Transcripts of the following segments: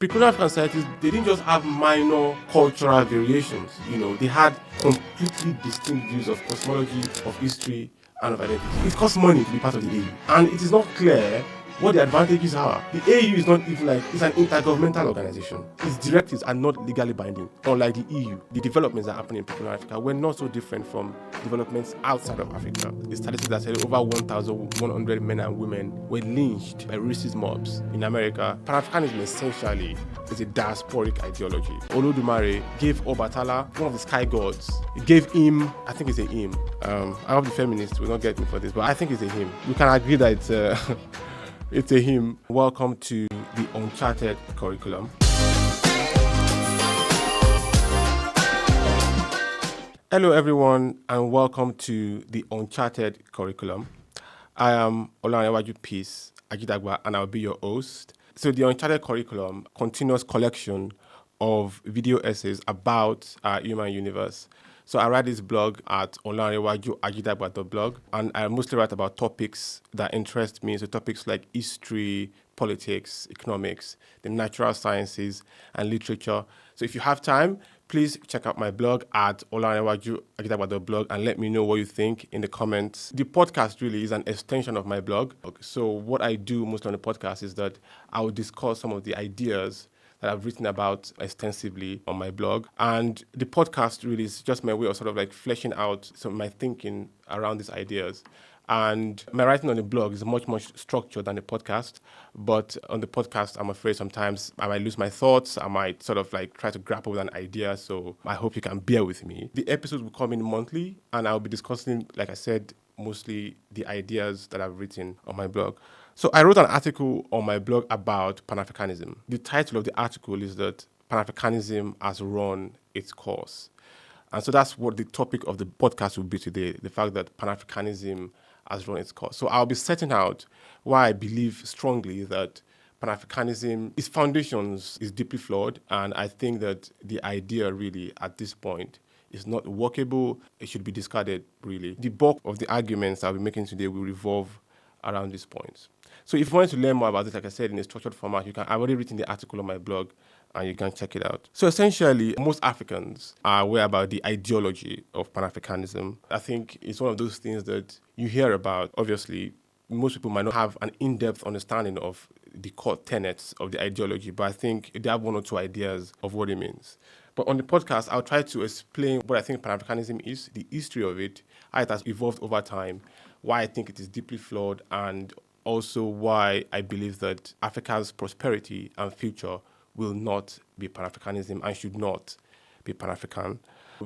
Pre-colonial African societies, they didn't just have minor cultural variations. They had completely distinct views of cosmology, of history, and of identity. It costs money to be part of the AU. And it is not clear what the advantages are. The AU is not even it's an intergovernmental organization. Its directives are not legally binding. Unlike the EU, the developments that happen in Pan Africa were not so different from developments outside of Africa. The statistics that said over 1,100 men and women were lynched by racist mobs in America. Pan-Africanism essentially is a diasporic ideology. Olodumare gave Obatala, one of the sky gods, he gave him, I think it's a hymn. I hope the feminists will not get me for this, but I think it's a hymn. We can agree that it's it's a hymn. Welcome to the Uncharted Curriculum. Hello everyone and welcome to the Uncharted Curriculum. I am Olanrewaju Peace Ajidagba and I'll be your host. So the Uncharted Curriculum, continuous collection of video essays about our human universe. So I write this blog at olanrewaju.ajidagba.blog and I mostly write about topics that interest me. So topics like history, politics, economics, the natural sciences, and literature. So if you have time, please check out my blog at olanrewaju.ajidagba.blog and let me know what you think in the comments. The podcast really is an extension of my blog. So what I do most on the podcast is that I will discuss some of the ideas that I've written about extensively on my blog. And the podcast really is just my way of sort of like fleshing out some of my thinking around these ideas. And my writing on the blog is much more structured than the podcast. But on the podcast, I'm afraid sometimes I might lose my thoughts. I might sort of like try to grapple with an idea. So I hope you can bear with me. The episodes will come in monthly and I'll be discussing, like I said, mostly the ideas that I've written on my blog. So I wrote an article on my blog about Pan-Africanism. The title of the article is that Pan-Africanism has run its course. And so that's what the topic of the podcast will be today, the fact that Pan-Africanism has run its course. So I'll be setting out why I believe strongly that Pan-Africanism, its foundations is deeply flawed, and I think that the idea really at this point is not workable. It should be discarded, really. The bulk of the arguments I'll be making today will revolve around these points. So if you want to learn more about this, like I said, in a structured format, I've already written the article on my blog and you can check it out. So essentially, most Africans are aware about the ideology of Pan-Africanism. I think it's one of those things that you hear about. Obviously, most people might not have an in-depth understanding of the core tenets of the ideology, but I think they have one or two ideas of what it means. But on the podcast, I'll try to explain what I think Pan-Africanism is, the history of it, how it has evolved over time, why I think it is deeply flawed, and also why I believe that Africa's prosperity and future will not be Pan-Africanism and should not be Pan-African.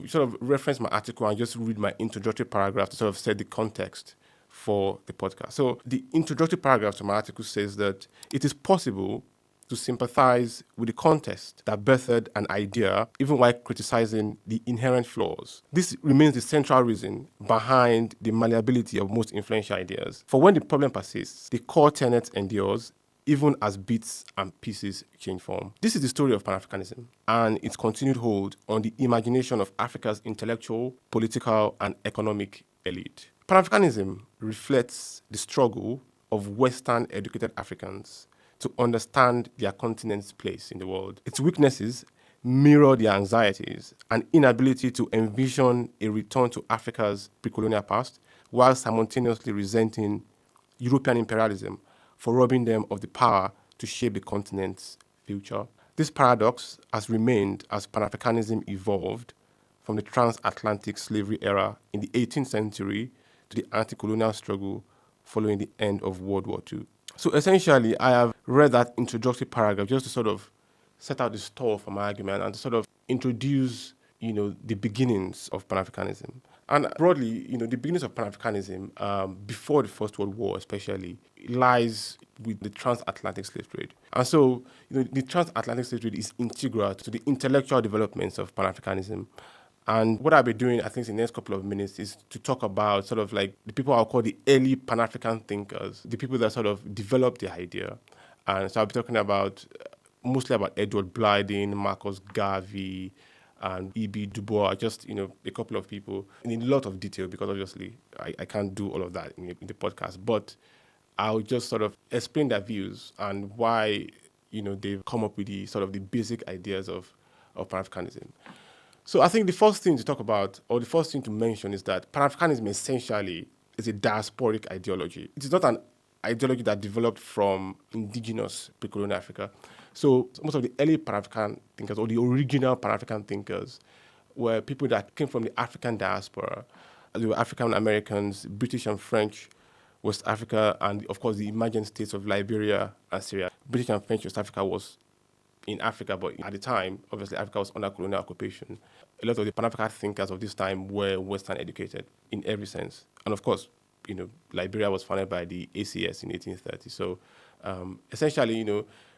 Sort of reference my article and just read my introductory paragraph to sort of set the context for the podcast. So the introductory paragraph to my article says that it is possible to sympathize with the context that birthed an idea, even while criticizing the inherent flaws. This remains the central reason behind the malleability of most influential ideas. For when the problem persists, the core tenet endures, even as bits and pieces change form. This is the story of Pan-Africanism and its continued hold on the imagination of Africa's intellectual, political, and economic elite. Pan-Africanism reflects the struggle of Western educated Africans to understand their continent's place in the world. Its weaknesses mirror their anxieties and inability to envision a return to Africa's pre-colonial past, while simultaneously resenting European imperialism for robbing them of the power to shape the continent's future. This paradox has remained as Pan-Africanism evolved from the transatlantic slavery era in the 18th century to the anti-colonial struggle following the end of World War II. So essentially, I have read that introductory paragraph just to sort of set out the stall for my argument and to sort of introduce, the beginnings of Pan-Africanism. And broadly, the beginnings of Pan-Africanism, before the First World War especially, lies with the transatlantic slave trade. And so, the transatlantic slave trade is integral to the intellectual developments of Pan-Africanism. And what I'll be doing, I think, in the next couple of minutes is to talk about sort of like the people I'll call the early Pan-African thinkers, the people that sort of developed the idea. And so I'll be talking about mostly about Edward Blyden, Marcus Garvey, and E.B. Du Bois, just, a couple of people in a lot of detail because obviously I can't do all of that in the podcast. But I'll just sort of explain their views and why, they've come up with the sort of the basic ideas of Pan-Africanism. So I think the first thing to talk about, or the first thing to mention, is that Pan-Africanism essentially is a diasporic ideology. It is not an ideology that developed from indigenous pre-colonial Africa. So most of the early Pan-African thinkers, or the original Pan-African thinkers, were people that came from the African diaspora. They were African Americans, British and French, West Africa, and of course the emergent states of Liberia and Syria. British and French West Africa was in Africa, but at the time, obviously, Africa was under colonial occupation. A lot of the Pan-African thinkers of this time were Western educated in every sense. And of course, Liberia was founded by the ACS in 1830. So essentially,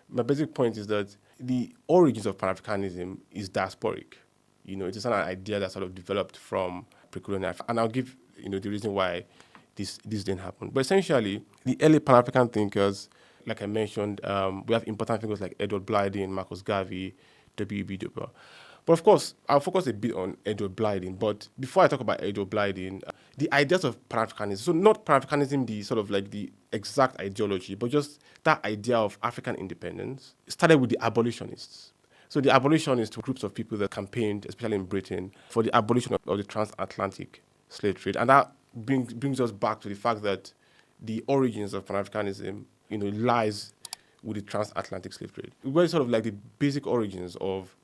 my basic point is that the origins of Pan-Africanism is diasporic. It is an idea that sort of developed from pre-colonial Africa. And I'll give, the reason why this didn't happen. But essentially, the early Pan-African thinkers, like I mentioned, we have important figures like Edward Blyden, Marcus Garvey, W.E.B. Du Bois. But of course, I'll focus a bit on Edward Blyden. But before I talk about Edward Blyden, the ideas of Pan-Africanism, so not Pan-Africanism, the sort of like the exact ideology, but just that idea of African independence, started with the abolitionists. So the abolitionists were groups of people that campaigned, especially in Britain, for the abolition of the transatlantic slave trade. And that brings us back to the fact that the origins of Pan-Africanism lies with the transatlantic slave trade. It was sort of like the basic origins of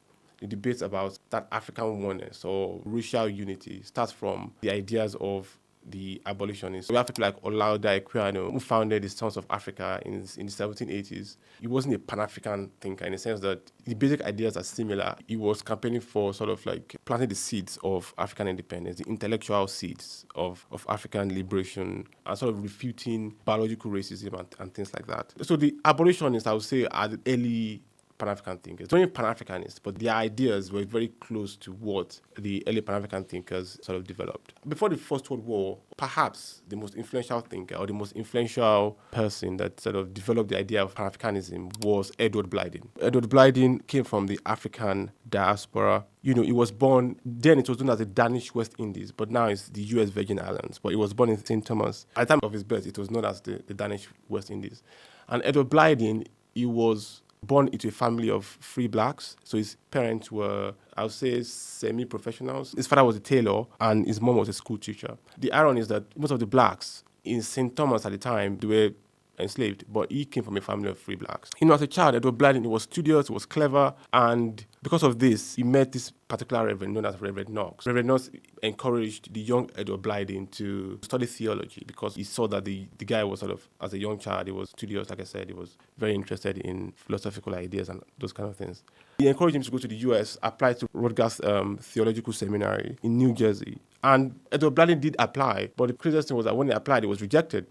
the debates about that African oneness or racial unity starts from the ideas of the abolitionists. We have people like Olaudah Equiano, who founded the Sons of Africa in the 1780s. He wasn't a Pan-African thinker in the sense that the basic ideas are similar. He was campaigning for sort of like planting the seeds of African independence, the intellectual seeds of African liberation, and sort of refuting biological racism and things like that. So the abolitionists, I would say, are the early Pan-African thinkers. They weren't Pan-Africanists, but their ideas were very close to what the early Pan-African thinkers sort of developed. Before the First World War, perhaps the most influential thinker or the most influential person that sort of developed the idea of Pan-Africanism was Edward Blyden. Edward Blyden came from the African diaspora. He was born, then it was known as the Danish West Indies, but now it's the US Virgin Islands. But he was born in St. Thomas. At the time of his birth, it was known as the Danish West Indies. And Edward Blyden, he was born into a family of free blacks. So his parents were, I would say, semi-professionals. His father was a tailor and his mom was a school teacher. The irony is that most of the blacks in St. Thomas at the time, they were enslaved, but he came from a family of free blacks. As a child, Edward Blyden, he was studious, he was clever, and because of this, he met this particular reverend known as Reverend Knox. Reverend Knox encouraged the young Edward Blyden to study theology because he saw that the guy was sort of, as a young child, he was studious, like I said, he was very interested in philosophical ideas and those kind of things. He encouraged him to go to the US, apply to Rutgers Theological Seminary in New Jersey. And Edward Blyden did apply, but the craziest thing was that when he applied, he was rejected.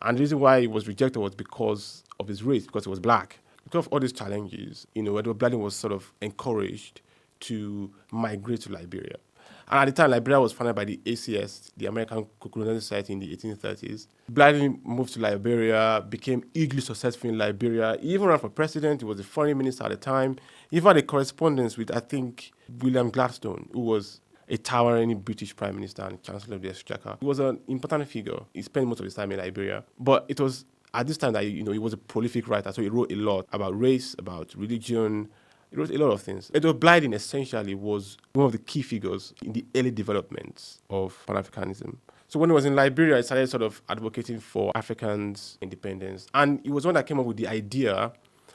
And the reason why he was rejected was because of his race, because he was black. Because of all these challenges, Edward Blyden was sort of encouraged to migrate to Liberia. And at the time, Liberia was founded by the ACS, the American Colonial Society, in the 1830s. Blyden moved to Liberia, became hugely successful in Liberia. He even ran for president. He was the foreign minister at the time. He even had a correspondence with, I think, William Gladstone, who was a towering British Prime Minister and Chancellor of the Exchequer. He was an important figure. He spent most of his time in Liberia. But it was at this time that, he was a prolific writer. So he wrote a lot about race, about religion. He wrote a lot of things. Edward Blyden essentially was one of the key figures in the early developments of Pan-Africanism. So when he was in Liberia, he started sort of advocating for Africans' independence. And he was one that came up with the idea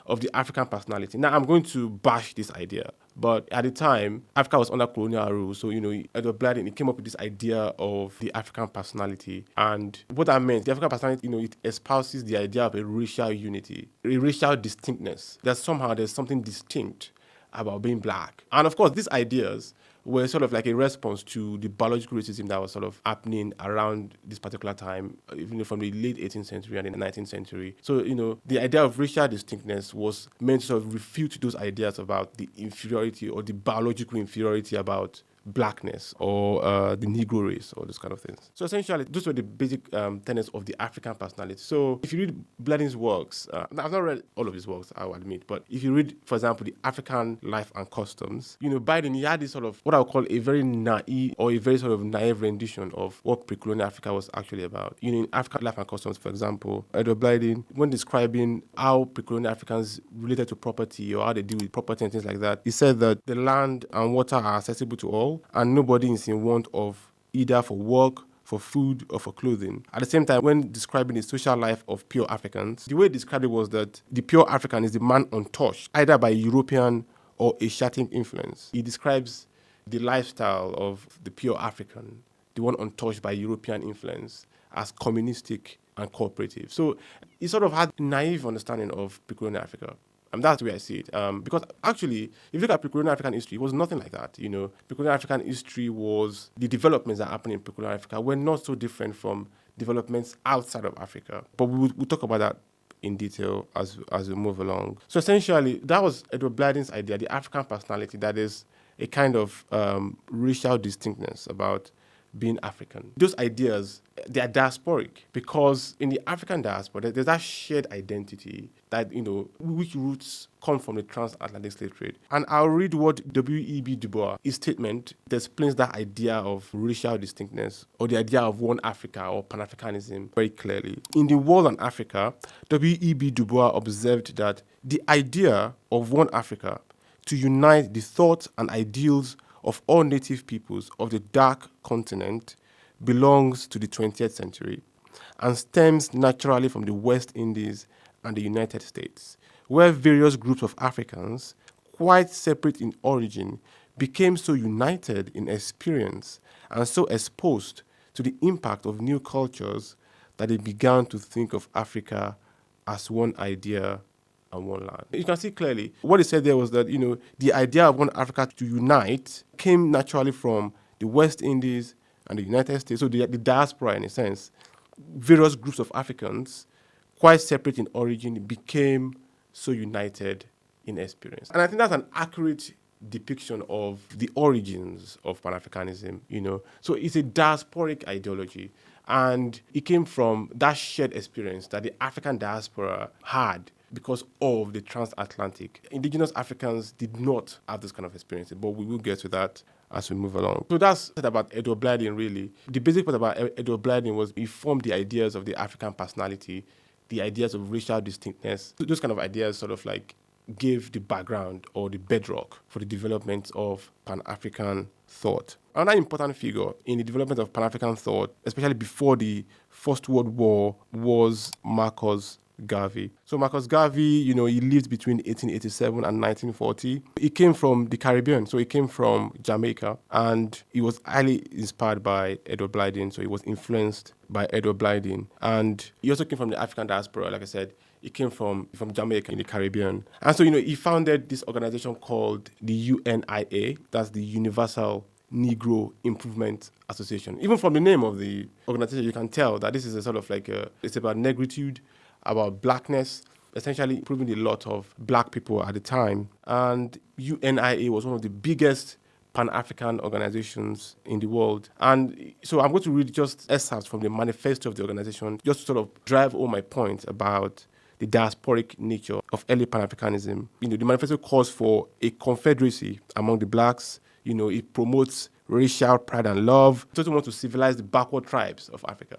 of the African personality. Now, I'm going to bash this idea, but at the time, Africa was under colonial rule. So, Edward Blyden, he came up with this idea of the African personality. And what that meant, the African personality, it espouses the idea of a racial unity, a racial distinctness, that somehow there's something distinct about being black. And of course, these ideas were sort of like a response to the biological racism that was sort of happening around this particular time, even from the late 18th century and the 19th century. So, the idea of racial distinctness was meant to sort of refute those ideas about the inferiority or the biological inferiority about blackness or the Negro race or those kind of things. So essentially, those were the basic tenets of the African personality. So if you read Blyden's works, I've not read all of his works, I will admit, but if you read, for example, the African Life and Customs, Blyden, he had this sort of, what I I would call a very naive or a very sort of naive rendition of what pre-colonial Africa was actually about. In African life and customs, for example, Edward Blyden, when describing how pre-colonial Africans related to property or how they deal with property and things like that, he said that the land and water are accessible to all and nobody is in want of either for work, for food, or for clothing. At the same time, when describing the social life of pure Africans, the way he described it was that the pure African is the man untouched, either by European or Asiatic influence. He describes the lifestyle of the pure African, the one untouched by European influence, as communistic and cooperative. So he sort of had a naive understanding of pre-colonial Africa. And that's the way I see it. Because actually, if you look at pre-colonial African history, it was nothing like that. Pre-colonial African history was the developments that happened in pre-colonial Africa were not so different from developments outside of Africa. But we'll talk about that in detail as we move along. So essentially, that was Edward Blyden's idea, the African personality, that is a kind of racial distinctness about being African. Those ideas, they are diasporic because in the African diaspora, there's that shared identity that, which roots come from the transatlantic slave trade. And I'll read what W.E.B. Du Bois, his statement that explains that idea of racial distinctness or the idea of one Africa or Pan-Africanism very clearly. In The World and Africa, W.E.B. Du Bois observed that the idea of one Africa to unite the thoughts and ideals of all native peoples of the dark continent belongs to the 20th century and stems naturally from the West Indies and the United States, where various groups of Africans, quite separate in origin, became so united in experience and so exposed to the impact of new cultures that they began to think of Africa as one idea and one land. You can see clearly what he said there was that, the idea of one Africa to unite came naturally from the West Indies and the United States, so the diaspora in a sense. Various groups of Africans, quite separate in origin, became so united in experience. And I think that's an accurate depiction of the origins of Pan-Africanism, So it's a diasporic ideology. And it came from that shared experience that the African diaspora had because of the transatlantic. Indigenous Africans did not have this kind of experience, but we will get to that as we move along. So that's about Edward Blyden, really. The basic part about Edward Blyden was he formed the ideas of the African personality, the ideas of racial distinctness. Those kind of ideas sort of like gave the background or the bedrock for the development of Pan-African thought. Another important figure in the development of Pan-African thought, especially before the First World War, was Marcus Garvey. So Marcus Garvey, he lived between 1887 and 1940. He came from the Caribbean, so he came from Jamaica, and he was highly inspired by Edward Blyden, so he was influenced by Edward Blyden. And he also came from the African diaspora, like I said. He came from Jamaica in the Caribbean. And so, he founded this organization called the UNIA, that's the Universal Negro Improvement Association. Even from the name of the organization, you can tell that this is a sort of like it's about negritude, about blackness, essentially improving the lot of black people at the time. And UNIA was one of the biggest Pan-African organizations in the world. And so I'm going to read just excerpts from the manifesto of the organization, just to sort of drive home my point about the diasporic nature of early Pan-Africanism. The manifesto calls for a confederacy among the blacks. It promotes racial pride and love. It also wants to civilize the backward tribes of Africa.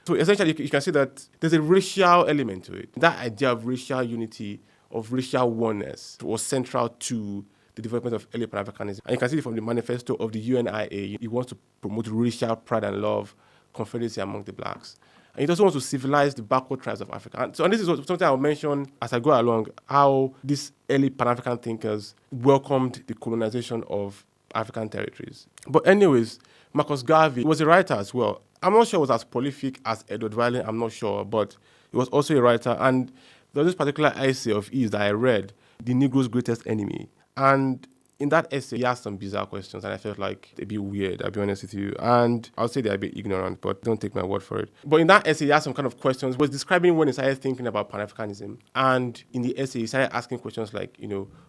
So essentially, you can see that there's a racial element to it. That idea of racial unity, of racial oneness, was central to the development of early Pan-Africanism. And you can see it from the manifesto of the UNIA. It wants to promote racial pride and love, confederacy among the blacks. And it also wants to civilize the backward tribes of Africa. And this is something I'll mention as I go along, how these early Pan-African thinkers welcomed the colonization of African territories. But anyways, Marcus Garvey was a writer as well. I'm not sure he was as prolific as Edward Blyden, I'm not sure, but he was also a writer. And there was this particular essay of his that I read, The Negro's Greatest Enemy. And in that essay, he asked some bizarre questions, and I felt like they'd be weird, I'll be honest with you. And I'll say they're a bit ignorant, but don't take my word for it. But in that essay, he asked some kind of questions. He was describing when he started thinking about Pan-Africanism. And in the essay, he started asking questions like,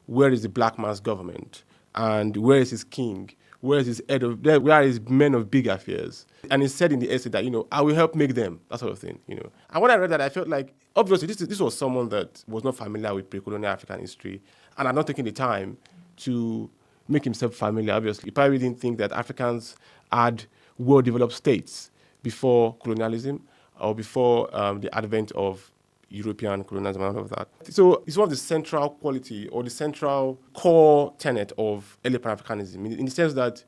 where is the black man's government? And where is his king? Where is his head of, where are his men of big affairs? And he said in the essay that, I will help make them, that sort of thing, And when I read that, I felt like, obviously, this was someone that was not familiar with pre-colonial African history and had not taken the time to make himself familiar, obviously. He probably didn't think that Africans had well-developed states before colonialism or before the advent of European colonialism and all of that. So it's one of the central quality or the central core tenet of early Pan-Africanism in the sense that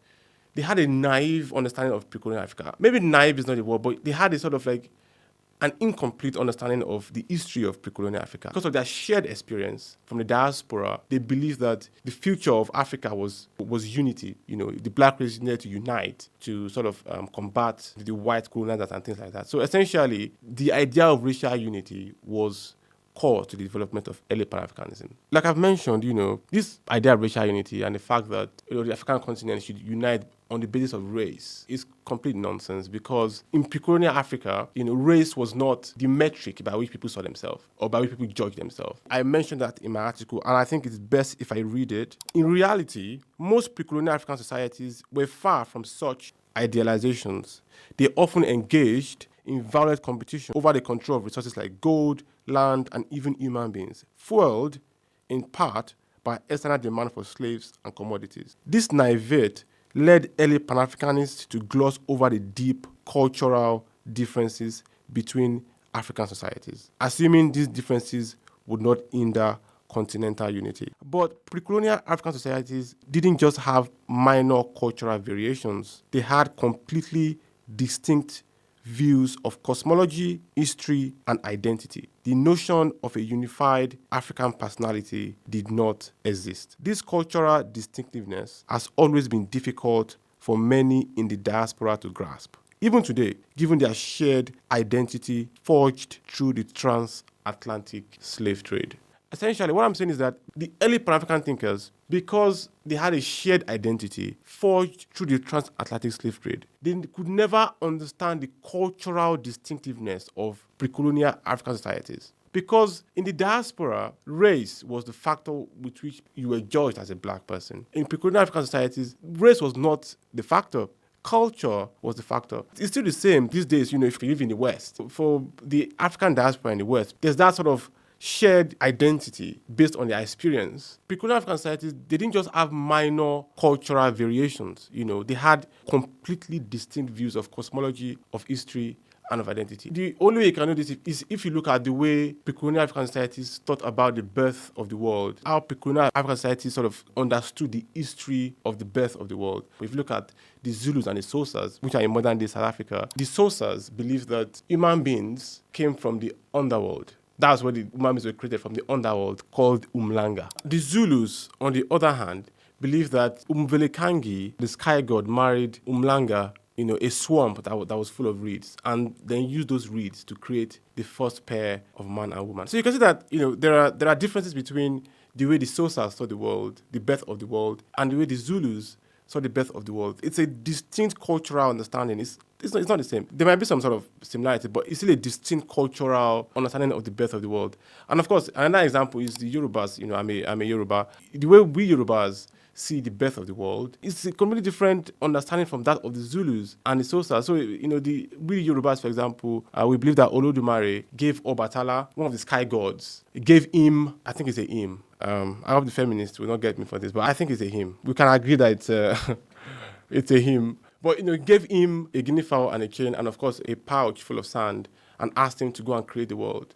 they had a naive understanding of pre-colonial Africa. Maybe naive is not the word, but they had a sort of like an incomplete understanding of the history of pre-colonial Africa. Because of their shared experience from the diaspora, they believed that the future of Africa was unity. You know, the black race needed to unite to sort of combat the white colonizers and things like that. So essentially, the idea of racial unity was core to the development of early Pan-Africanism. Like I've mentioned, this idea of racial unity and the fact that the African continent should unite on the basis of race is complete nonsense because in pre-colonial Africa, race was not the metric by which people saw themselves or by which people judged themselves. I mentioned that in my article, and I think it's best if I read it. In reality, most pre-colonial African societies were far from such idealizations. They often engaged in violent competition over the control of resources like gold, land, and even human beings, fueled in part by external demand for slaves and commodities. This naivete led early Pan-Africanists to gloss over the deep cultural differences between African societies, assuming these differences would not hinder continental unity. But pre-colonial African societies didn't just have minor cultural variations. They had completely distinct views of cosmology, history, and identity. The notion of a unified African personality did not exist. This cultural distinctiveness has always been difficult for many in the diaspora to grasp. Even today, given their shared identity forged through the transatlantic slave trade. Essentially, what I'm saying is that the early Pan-African thinkers, because they had a shared identity forged through the transatlantic slave trade, they could never understand the cultural distinctiveness of pre-colonial African societies. Because in the diaspora, race was the factor with which you were judged as a black person. In pre-colonial African societies, race was not the factor. Culture was the factor. It's still the same these days, if you live in the West. For the African diaspora in the West, there's that sort of shared identity based on their experience. Pre-colonial African societies, they didn't just have minor cultural variations. They had completely distinct views of cosmology, of history, and of identity. The only way you can know this is if you look at the way pre-colonial African societies thought about the birth of the world, how pre-colonial African societies sort of understood the history of the birth of the world. If you look at the Zulus and the Xhosas, which are in modern-day South Africa, the Xhosas believe that human beings came from the underworld. That's where the human beings were created, from the underworld, called Umhlanga. The Zulus, on the other hand, believe that Umvelekangi, the sky god, married Umhlanga, a swamp that was full of reeds, and then used those reeds to create the first pair of man and woman. So you can see that there are differences between the way the Xhosas saw the world, the birth of the world, and the way the Zulus saw the birth of the world. It's a distinct cultural understanding. It's not the same. There might be some sort of similarity, but it's still a distinct cultural understanding of the birth of the world. And of course, another example is the Yorubas. I'm a Yoruba. The way we Yorubas see the birth of the world, it's a completely different understanding from that of the Zulus and the Xhosa. So, we Yorubas, for example, we believe that Olodumare gave Obatala, one of the sky gods, gave him, I think it's a him. I hope the feminists will not get me for this, but I think it's a him. We can agree that it's a him. But, gave him a guinea fowl and a chain and, of course, a pouch full of sand and asked him to go and create the world.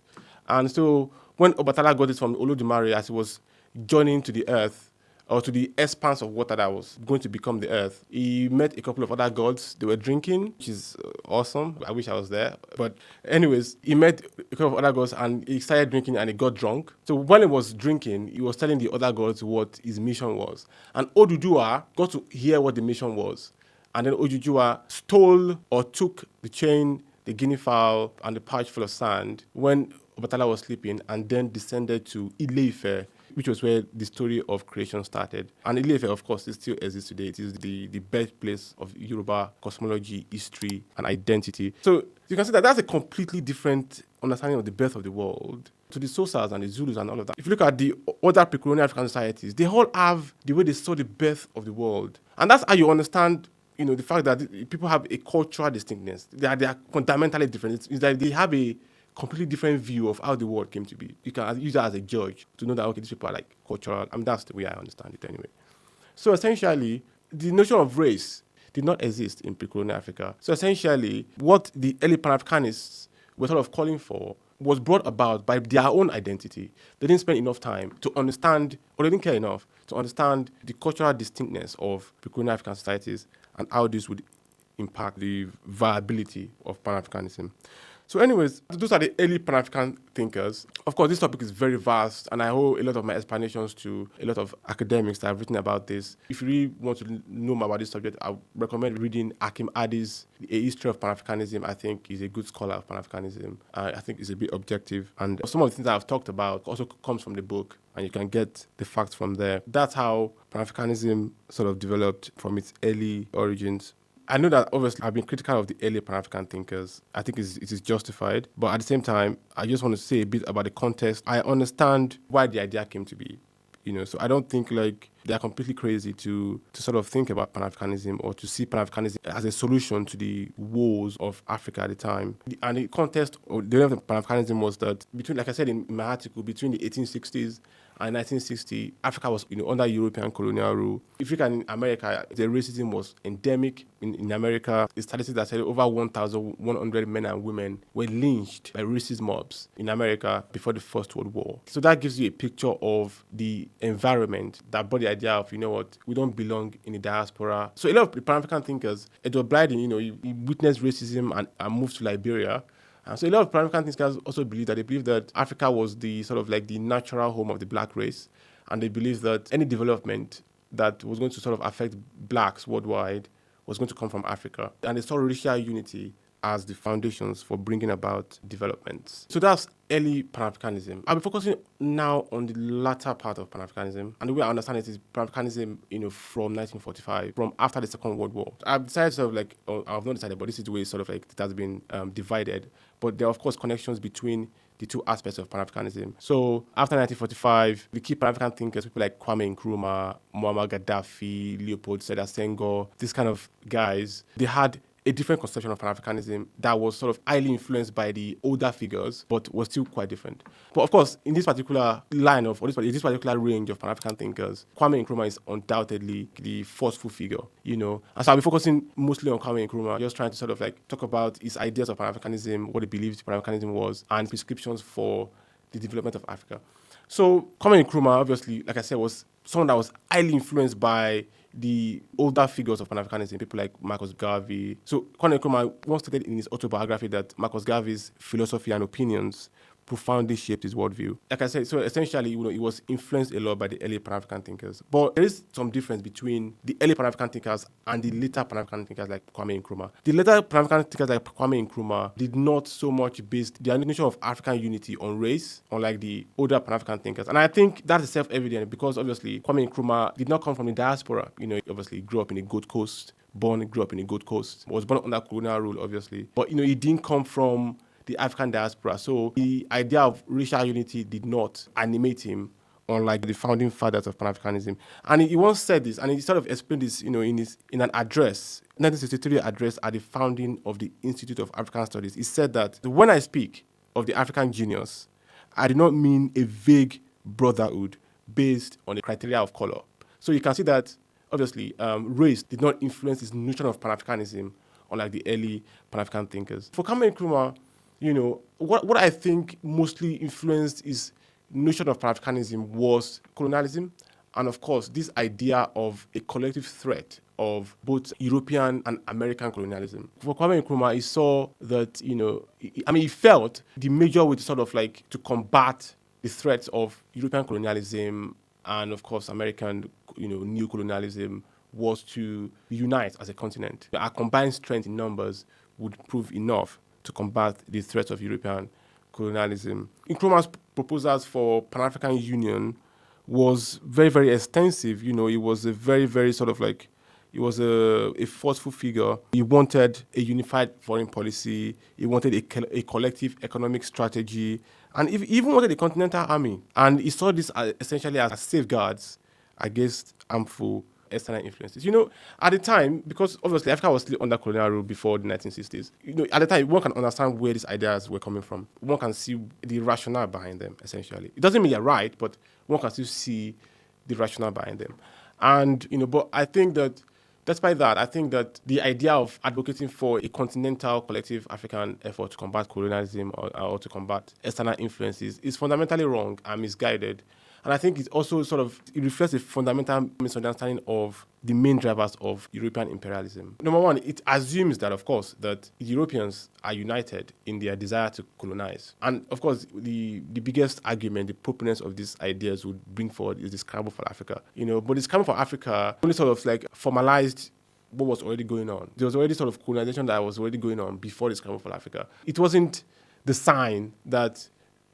And so when Obatala got it from Olodumare as he was journeying to the earth, or to the expanse of water that was going to become the earth, he met a couple of other gods. They were drinking, which is awesome. I wish I was there. But anyways, he met a couple of other gods and he started drinking and he got drunk. So when he was drinking, he was telling the other gods what his mission was. And Oduduwa got to hear what the mission was. And then Oduduwa stole or took the chain, the guinea fowl, and the pouch full of sand when Obatala was sleeping, and then descended to Ile-Ife, which was where the story of creation started. And Ile-Ife, of course, it still exists today. It is the birthplace of Yoruba cosmology, history, and identity. So you can see that that's a completely different understanding of the birth of the world to the Xhosas and the Zulus and all of that. If you look at the other pre-colonial African societies, they all have the way they saw the birth of the world. And that's how you understand the fact that people have a cultural distinctness. They are fundamentally different. It's like they have a completely different view of how the world came to be. You can use that as a judge to know that, okay, these people are like cultural. That's the way I understand it anyway. So essentially, the notion of race did not exist in pre-colonial Africa. So essentially, what the early Pan-Africanists were sort of calling for was brought about by their own identity. They didn't spend enough time to understand, or they didn't care enough to understand the cultural distinctness of pre-colonial African societies and how this would impact the viability of Pan-Africanism. So anyways, those are the early Pan-African thinkers. Of course, this topic is very vast, and I owe a lot of my explanations to a lot of academics that have written about this. If you really want to know more about this subject, I recommend reading Hakim Adi's A History of Pan-Africanism. I think he's a good scholar of Pan-Africanism. I think he's a bit objective. And some of the things that I've talked about also comes from the book, and you can get the facts from there. That's how Pan-Africanism sort of developed from its early origins. I know that obviously I've been critical of the early Pan-African thinkers. I think it is justified. But at the same time, I just want to say a bit about the context. I understand why the idea came to be. So I don't think like they're completely crazy to sort of think about Pan-Africanism or to see Pan-Africanism as a solution to the woes of Africa at the time. And the context of the Pan-Africanism was that between, like I said in my article, between the 1860s and 1960, Africa was under European colonial rule. If you can, in America, the racism was endemic in America. The statistics that said over 1,100 men and women were lynched by racist mobs in America before the First World War. So that gives you a picture of the environment that brought the idea of, we don't belong in the diaspora. So a lot of the Pan-African thinkers, Edward Blyden, he witnessed racism and moved to Liberia. So a lot of Pan-African thinkers also believe that Africa was the sort of like the natural home of the black race, and they believe that any development that was going to sort of affect blacks worldwide was going to come from Africa. And they saw racial unity as the foundations for bringing about developments. So that's early Pan-Africanism. I'll be focusing now on the latter part of Pan-Africanism. And the way I understand it is Pan-Africanism, from 1945, from after the Second World War. I've decided I've not decided, but this is the way sort of like it has been divided. But there are, of course, connections between the two aspects of Pan-Africanism. So after 1945, the key Pan-African thinkers, people like Kwame Nkrumah, Muammar Gaddafi, Leopold Sedar Senghor, these kind of guys, they had a different conception of Pan-Africanism that was sort of highly influenced by the older figures, but was still quite different. But of course, in this particular line of, or this particular range of Pan-African thinkers, Kwame Nkrumah is undoubtedly the forceful figure, And so I'll be focusing mostly on Kwame Nkrumah, just trying to sort of like talk about his ideas of Pan-Africanism, what he believed Pan-Africanism was, and prescriptions for the development of Africa. So Kwame Nkrumah, obviously, like I said, was someone that was highly influenced by the older figures of Pan-Africanism, people like Marcus Garvey. So Kwame Nkrumah once stated in his autobiography that Marcus Garvey's philosophy and opinions profoundly shaped his worldview. Like I said, so essentially, he was influenced a lot by the early Pan-African thinkers. But there is some difference between the early Pan-African thinkers and the later Pan-African thinkers like Kwame Nkrumah. The later Pan-African thinkers like Kwame Nkrumah did not so much base their notion of African unity on race, unlike the older Pan-African thinkers. And I think that's self-evident because obviously Kwame Nkrumah did not come from the diaspora. He obviously grew up in the Gold Coast, grew up in the Gold Coast, was born under colonial rule, obviously. But, he didn't come from the African diaspora. So the idea of racial unity did not animate him, unlike the founding fathers of Pan-Africanism. And he once said this, and he sort of explained this, in an address, 1963 address at the founding of the Institute of African Studies. He said that when I speak of the African genius, I do not mean a vague brotherhood based on the criteria of color. So you can see that, obviously, race did not influence his notion of Pan-Africanism, unlike the early Pan-African thinkers. For Kwame Nkrumah, what I think mostly influenced his notion of Pan-Africanism was colonialism, and of course, this idea of a collective threat of both European and American colonialism. For Kwame Nkrumah, he saw that, he felt the major way to sort of like to combat the threats of European colonialism and, of course, American, new colonialism was to unite as a continent. Our combined strength in numbers would prove enough to combat the threats of European colonialism. Nkrumah's proposals for Pan-African Union was very, very extensive. He was a very, very sort of like, he was a forceful figure. He wanted a unified foreign policy. He wanted a collective economic strategy. And he even wanted a continental army. And he saw this essentially as safeguards against harmful external influences. At the time, because obviously Africa was still under colonial rule before the 1960s, at the time, one can understand where these ideas were coming from. One can see the rationale behind them, essentially. It doesn't mean they're right, but one can still see the rationale behind them. And, but I think that despite that, I think that the idea of advocating for a continental collective African effort to combat colonialism or to combat external influences is fundamentally wrong and misguided. And I think it also it reflects a fundamental misunderstanding of the main drivers of European imperialism. Number one, it assumes that, of course, that Europeans are united in their desire to colonize. And, of course, the biggest argument the proponents of these ideas would bring forward is the scramble for Africa. But the scramble for Africa only formalized what was already going on. There was already colonization that was already going on before the scramble for Africa. It wasn't the sign that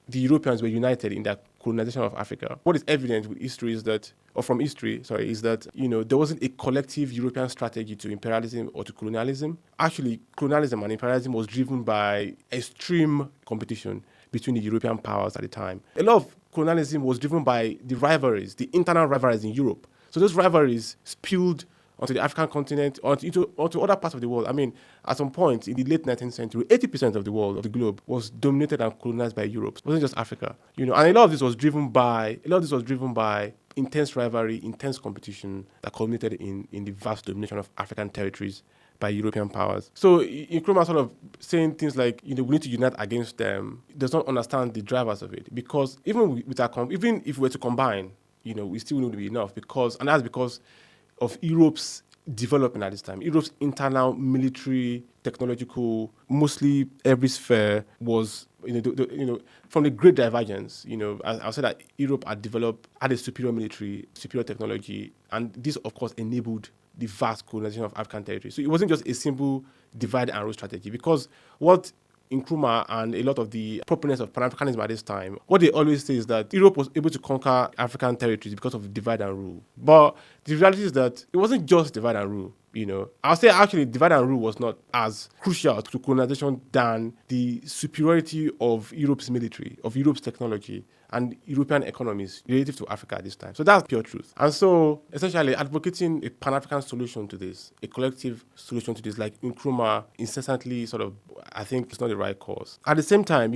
the Europeans were united in their colonization of Africa. What is evident with history is that, there wasn't a collective European strategy to imperialism or to colonialism. Actually, colonialism and imperialism was driven by extreme competition between the European powers at the time. A lot of colonialism was driven by the rivalries, the internal rivalries in Europe. So those rivalries spilled onto the African continent, onto other parts of the world. I mean, at some point in the late 19th century, 80% of the world, of the globe, was dominated and colonized by Europe. It wasn't just Africa. And a lot of this was driven by intense rivalry, intense competition that culminated in the vast domination of African territories by European powers. So Nkrumah saying things like, we need to unite against them, does not understand the drivers of it. Because even if we were to combine, we still wouldn't be enough. And that's because of Europe's development at this time. Europe's internal military, technological, mostly every sphere was, from the Great Divergence, I'll say that Europe had a superior military, superior technology, and this, of course, enabled the vast colonization of African territory. So it wasn't just a simple divide and rule strategy, because what Nkrumah and a lot of the proponents of Pan-Africanism at this time, what they always say is that Europe was able to conquer African territories because of divide and rule. But the reality is that it wasn't just divide and rule. I'll say actually divide and rule was not as crucial to colonization than the superiority of Europe's military, of Europe's technology, and European economies relative to Africa at this time. So that's pure truth. And so essentially advocating a Pan-African solution to this, a collective solution to this, like Nkrumah incessantly I think it's not the right cause. At the same time,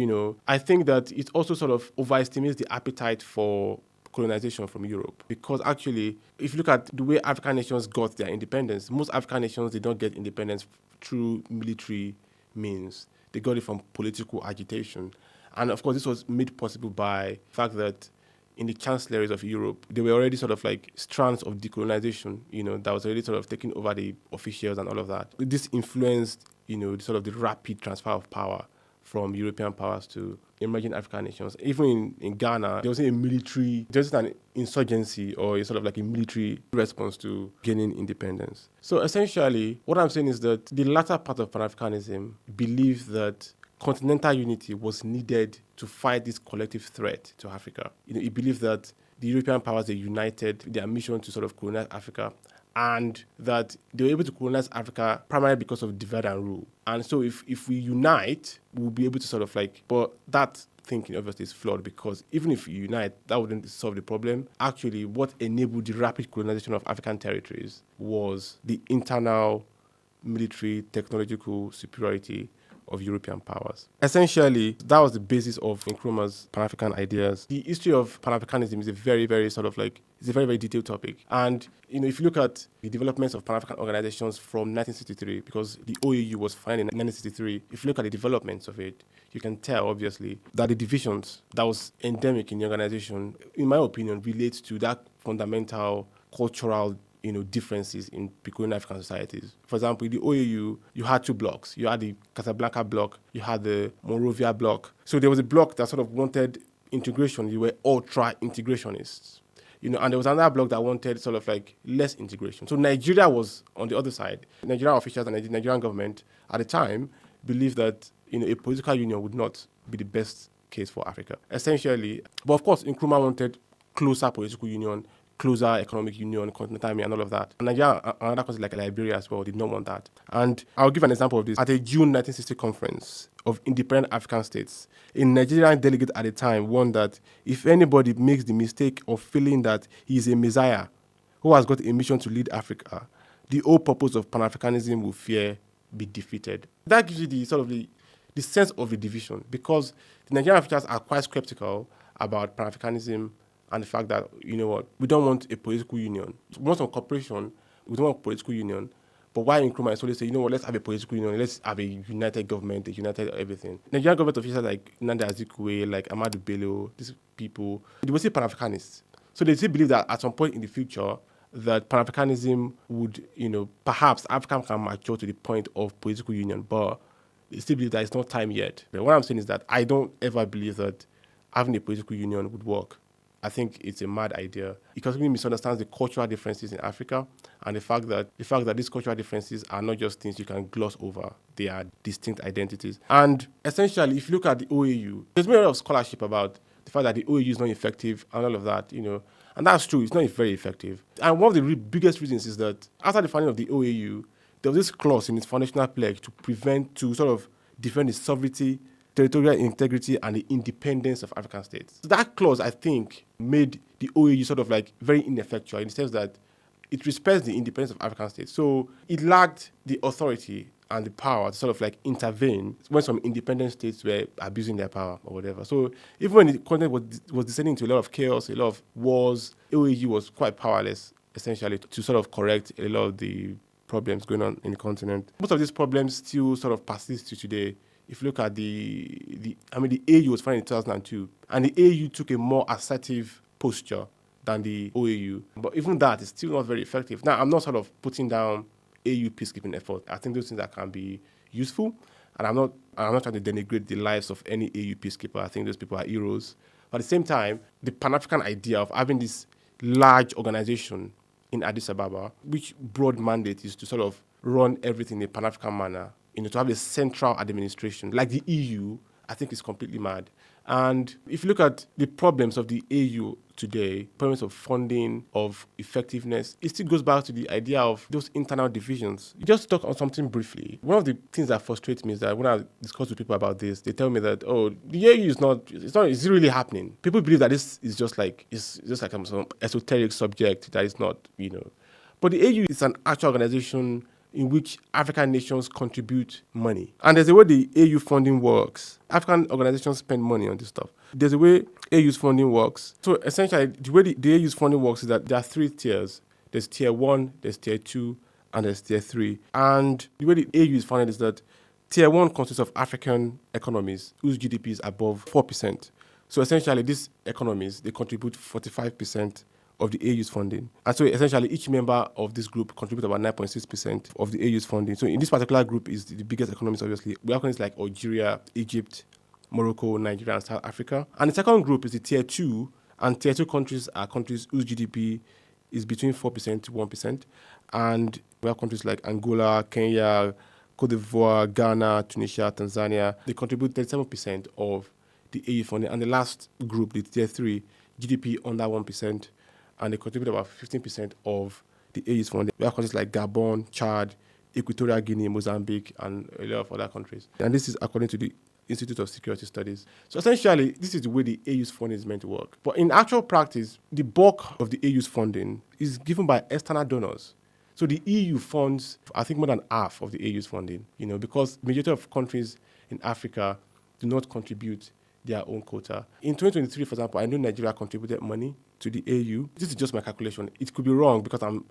I think that it also overestimates the appetite for colonization from Europe. Because actually, if you look at the way African nations got their independence, most African nations did not get independence through military means. They got it from political agitation. And of course, this was made possible by the fact that in the chancelleries of Europe, there were already strands of decolonization, that was already taking over the officials and all of that. This influenced, the rapid transfer of power from European powers to emerging African nations. Even in Ghana, there wasn't an insurgency or a military response to gaining independence. So essentially, what I'm saying is that the latter part of Pan-Africanism believed that continental unity was needed to fight this collective threat to Africa. It believed that the European powers, they united their mission to colonize Africa, and that they were able to colonize Africa primarily because of divide and rule. And so if we unite, we'll be able to but that thinking obviously is flawed, because even if we unite, that wouldn't solve the problem. Actually, what enabled the rapid colonization of African territories was the internal military technological superiority of European powers. Essentially, that was the basis of Nkrumah's Pan-African ideas. The history of Pan-Africanism is a very, very it's a very, very detailed topic. And, if you look at the developments of Pan-African organizations from 1963, because the OAU was founded in 1963, if you look at the developments of it, you can tell, obviously, that the divisions that was endemic in the organization, in my opinion, relates to that fundamental cultural differences in pre-colonial African societies. For example, in the OAU, you had two blocks. You had the Casablanca block, you had the Monrovia block. So there was a block that wanted integration. You were ultra-integrationists. And there was another block that wanted less integration. So Nigeria was on the other side. Nigerian officials and the Nigerian government at the time believed that a political union would not be the best case for Africa. Essentially, but of course, Nkrumah wanted closer political union, closer economic union, continental and all of that. And Nigeria, another country like Liberia as well, did not want that. And I'll give an example of this. At a June 1960 conference of independent African states, a Nigerian delegate at the time warned that if anybody makes the mistake of feeling that he is a messiah who has got a mission to lead Africa, the whole purpose of Pan-Africanism will be defeated. That gives you the sense of the division, because the Nigerian officials are quite skeptical about Pan-Africanism and the fact that, we don't want a political union. We want some cooperation, we don't want a political union. But why Nkrumah is always say, let's have a political union, let's have a united government, a united everything. Nigerian government officials like Nnamdi Azikiwe, like Ahmadu Bello, these people, they were still Pan-Africanists. So they still believe that at some point in the future, that Pan-Africanism would, perhaps Africa can mature to the point of political union, but they still believe that it's not time yet. But what I'm saying is that I don't ever believe that having a political union would work. I think it's a mad idea. It completely misunderstands the cultural differences in Africa and the fact that these cultural differences are not just things you can gloss over. They are distinct identities. And essentially, if you look at the OAU, there's been a lot of scholarship about the fact that the OAU is not effective and all of that, And that's true. It's not very effective. And one of the biggest reasons is that after the founding of the OAU, there was this clause in its foundational pledge to sort of defend the sovereignty, territorial integrity, and the independence of African states. So that clause, I think, made the OAU sort of like very ineffectual in the sense that it respects the independence of African states. So it lacked the authority and the power to sort of like intervene when some independent states were abusing their power or whatever. So even when the continent was descending into a lot of chaos, a lot of wars, OAU was quite powerless, essentially, to sort of correct a lot of the problems going on in the continent. Most of these problems still sort of persist to today. If you look at the AU was founded in 2002, and the AU took a more assertive posture than the OAU. But even that is still not very effective. Now, I'm not sort of putting down AU peacekeeping effort. I think those things that can be useful, and I'm not trying to denigrate the lives of any AU peacekeeper. I think those people are heroes. But at the same time, the Pan-African idea of having this large organization in Addis Ababa, which broad mandate is to sort of run everything in a Pan-African manner, to have a central administration like the EU, I think is completely mad. And if you look at the problems of the AU today, problems of funding, of effectiveness, it still goes back to the idea of those internal divisions. Just to talk on something briefly, one of the things that frustrates me is that when I discuss with people about this, they tell me that, the AU it's really happening. People believe that this is just like some esoteric subject that is not, But the AU is an actual organization in which African nations contribute money. And there's a way the AU funding works. African organizations spend money on this stuff. There's a way AU's funding works. So essentially, the way the AU's funding works is that there are 3 tiers. There's tier 1, there's tier 2, and there's tier 3. And the way the AU is funded is that tier 1 consists of African economies whose GDP is above 4%. So essentially, these economies, they contribute 45% of the AU's funding. And so essentially each member of this group contributes about 9.6% of the AU's funding. So in this particular group is the biggest economies, obviously. We have countries like Algeria, Egypt, Morocco, Nigeria, and South Africa. And the second group is the tier 2, and tier 2 countries are countries whose GDP is between 4% to 1%. And we have countries like Angola, Kenya, Cote d'Ivoire, Ghana, Tunisia, Tanzania. They contribute 37% of the AU funding. And the last group, the tier 3, GDP under 1%. And they contribute about 15% of the AU's funding. We have countries like Gabon, Chad, Equatorial Guinea, Mozambique, and a lot of other countries. And this is according to the Institute of Security Studies. So essentially, this is the way the AU's funding is meant to work. But in actual practice, the bulk of the AU's funding is given by external donors. So the EU funds, I think, more than half of the AU's funding, because the majority of countries in Africa do not contribute their own quota. In 2023, for example, I know Nigeria contributed money to the AU. This is just my calculation. It could be wrong because I'm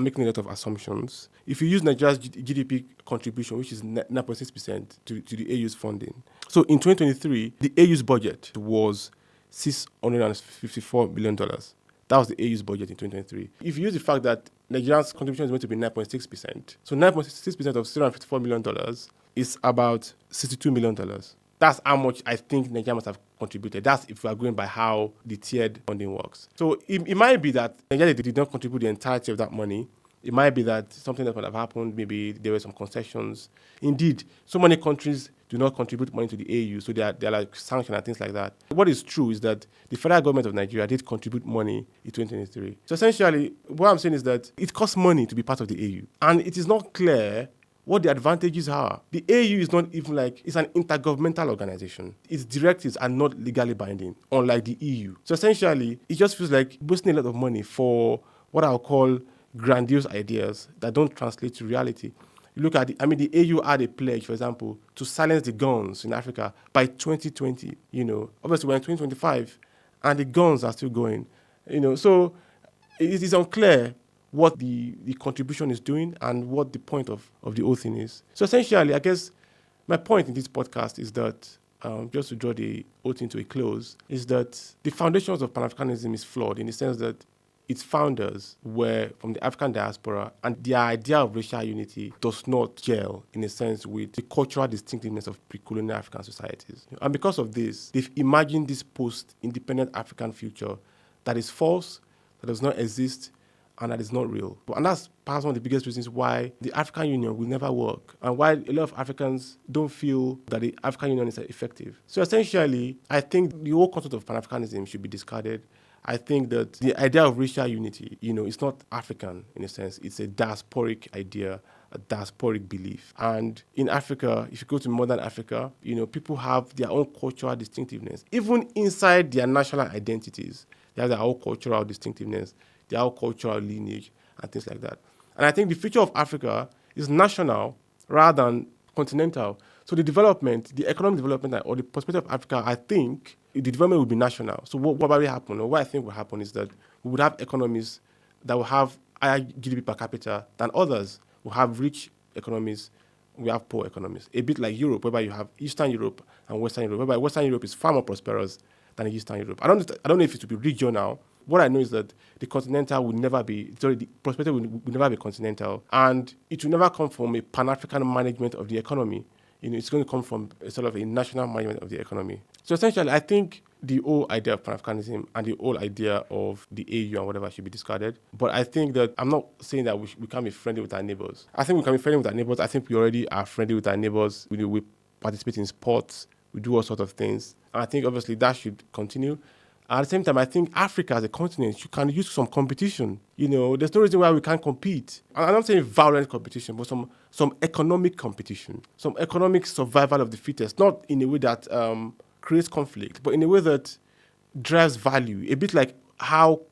making a lot of assumptions. If you use Nigeria's GDP contribution, which is 9.6% to the AU's funding. So in 2023, the AU's budget was $654 million. That was the AU's budget in 2023. If you use the fact that Nigeria's contribution is going to be 9.6%, so 9.6% of $654 million is about $62 million. That's how much I think Nigeria must have contributed. That's if we are going by how the tiered funding works. So it might be that Nigeria did not contribute the entirety of that money. It might be that something that might have happened. Maybe there were some concessions. Indeed, so many countries do not contribute money to the AU, so they are like sanctioned and things like that. What is true is that the federal government of Nigeria did contribute money in 2023. So essentially, what I'm saying is that it costs money to be part of the AU. And it is not clear what the advantages are. The AU is not even it's an intergovernmental organization. Its directives are not legally binding, unlike the EU. So essentially, it just feels like wasting a lot of money for what I'll call grandiose ideas that don't translate to reality. You look at the AU had a pledge, for example, to silence the guns in Africa by 2020. Obviously we're in 2025, and the guns are still going. So it is unclear what the contribution is doing and what the point of the whole thing is. So essentially, I guess my point in this podcast is that, just to draw the whole thing to a close, is that the foundations of Pan-Africanism is flawed in the sense that its founders were from the African diaspora, and their idea of racial unity does not gel, in a sense, with the cultural distinctiveness of pre-colonial African societies. And because of this, they've imagined this post-independent African future that is false, that does not exist, and that is not real. And that's perhaps one of the biggest reasons why the African Union will never work, and why a lot of Africans don't feel that the African Union is effective. So essentially, I think the whole concept of Pan-Africanism should be discarded. I think that the idea of racial unity, it's not African in a sense. It's a diasporic idea, a diasporic belief. And in Africa, if you go to modern Africa, people have their own cultural distinctiveness. Even inside their national identities, they have their own cultural distinctiveness, their own cultural lineage, and things like that. And I think the future of Africa is national rather than continental. So the economic development, or the perspective of Africa, I think the development will be national. So what will happen, or what I think will happen, is that we would have economies that will have higher GDP per capita than others. We have rich economies, we have poor economies. A bit like Europe, whereby you have Eastern Europe and Western Europe, whereby Western Europe is far more prosperous than Eastern Europe. I don't know if it will be regional. What I know is that the prosperity will never be continental, and it will never come from a Pan-African management of the economy. It's going to come from a sort of a national management of the economy. So essentially, I think the whole idea of Pan-Africanism and the whole idea of the AU and whatever should be discarded. But I think that I'm not saying that we can't be friendly with our neighbors. I think we can be friendly with our neighbors. I think we already are friendly with our neighbors. We participate in sports. We do all sorts of things. And I think obviously that should continue. At the same time, I think Africa as a continent can use some competition. There's no reason why we can't compete. I'm not saying violent competition, but some economic competition, some economic survival of the fittest, not in a way that creates conflict, but in a way that drives value. A bit like how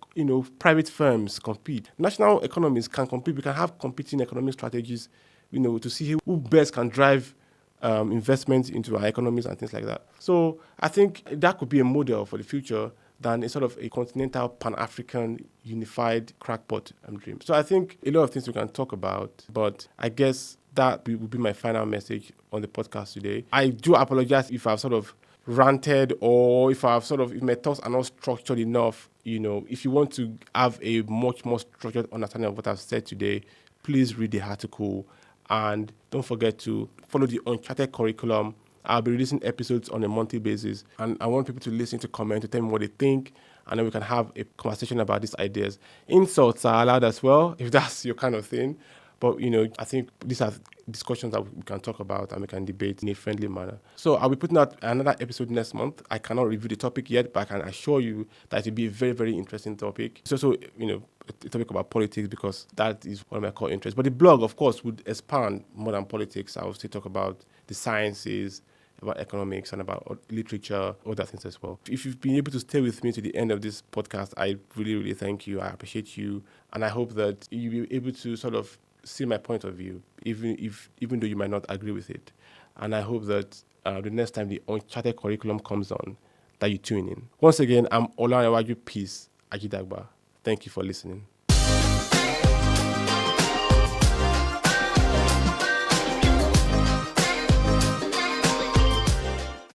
private firms compete. National economies can compete. We can have competing economic strategies, to see who best can drive investment into our economies and things like that. So I think that could be a model for the future than a sort of a continental Pan-African unified crackpot dream. So I think a lot of things we can talk about, but I guess that would be my final message on the podcast today. I do apologize if I've sort of ranted, or if my thoughts are not structured enough. If you want to have a much more structured understanding of what I've said today, please read the article. And don't forget to follow the Uncharted Curriculum. I'll be releasing episodes on a monthly basis. And I want people to listen, to comment, to tell me what they think. And then we can have a conversation about these ideas. Insults are allowed as well, if that's your kind of thing. But, I think these are discussions that we can talk about and we can debate in a friendly manner. So I'll be putting out another episode next month. I cannot review the topic yet, but I can assure you that it will be a very, very interesting topic. It's also, a topic about politics, because that is one of my core interests. But the blog, of course, would expand more than politics. I will still talk about the sciences, about economics, and about literature, other things as well. If you've been able to stay with me to the end of this podcast, I really, really thank you. I appreciate you. And I hope that you'll be able to sort of see my point of view, even though you might not agree with it. And I hope that the next time the Uncharted Curriculum comes on, that you tune in. Once again, I'm Olanrewaju Peace Ajidagba. Thank you for listening.